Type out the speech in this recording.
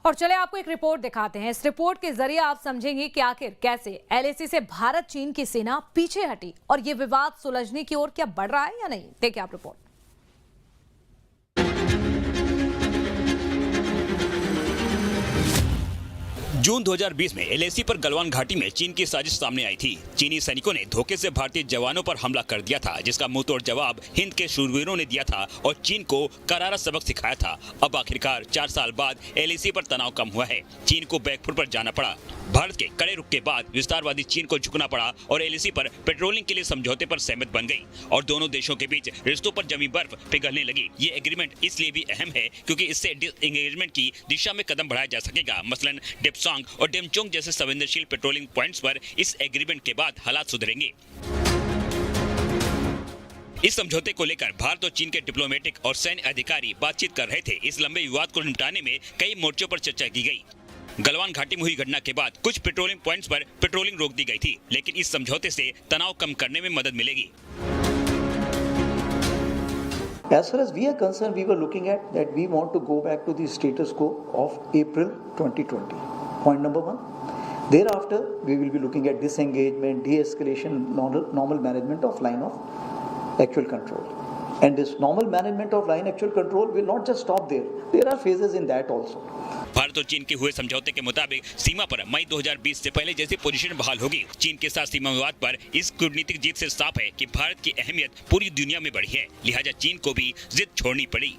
और चले आपको एक रिपोर्ट दिखाते हैं। इस रिपोर्ट के जरिए आप समझेंगे कि आखिर कैसे एलएसी से भारत चीन की सेना पीछे हटी और ये विवाद सुलझने की ओर क्या बढ़ रहा है या नहीं। देखिए आप रिपोर्ट। जून 2020 में एलएसी पर गलवान घाटी में चीन की साजिश सामने आई थी। चीनी सैनिकों ने धोखे से भारतीय जवानों पर हमला कर दिया था, जिसका मुंहतोड़ जवाब हिंद के शूरवीरों ने दिया था और चीन को करारा सबक सिखाया था। अब आखिरकार 4 साल बाद एलएसी पर तनाव कम हुआ है। चीन को बैकफुट पर जाना पड़ा। भारत के कड़े रुख के बाद विस्तारवादी चीन को झुकना पड़ा और एलएसी पर पेट्रोलिंग के लिए समझौते पर सहमत बन गई और दोनों देशों के बीच रिश्तों पर जमी बर्फ पिघलने लगी। ये एग्रीमेंट इसलिए भी अहम है क्योंकि इससे डिसएंगेजमेंट की दिशा में कदम बढ़ाया जा सकेगा। मसलन डेप्सांग और डेमचोंग जैसे संवेदनशील पेट्रोलिंग पॉइंट्स पर इस एग्रीमेंट के बाद हालात सुधरेंगे। इस समझौते को लेकर भारत और चीन के डिप्लोमेटिक और सैन्य अधिकारी बातचीत कर रहे थे। इस लंबे विवाद को निपटाने में कई मोर्चों पर चर्चा की गई। गलवान घाटी में हुई घटना के बाद कुछ पेट्रोलिंग पॉइंट्स पर पेट्रोलिंग रोक दी गई थी, लेकिन इस समझौते से तनाव कम करने में मदद मिलेगी। As far as we are concerned, we were looking at that we want to go back to the status quo of April 2020. Point number 1. Thereafter, we will be looking at disengagement, de-escalation, normal management of line of actual control. And this normal management of line actual control will not just stop there. There are phases in that also. Bharat और चीन के हुए समझौते के मुताबिक सीमा पर मई 2020 से पहले जैसी पोजीशन बहाल होगी। चीन के साथ सीमा विवाद पर इस कूटनीतिक जीत से साफ है कि भारत की अहमियत पूरी दुनिया में बढ़ी है, लिहाजा चीन को भी जिद छोड़नी पड़ी।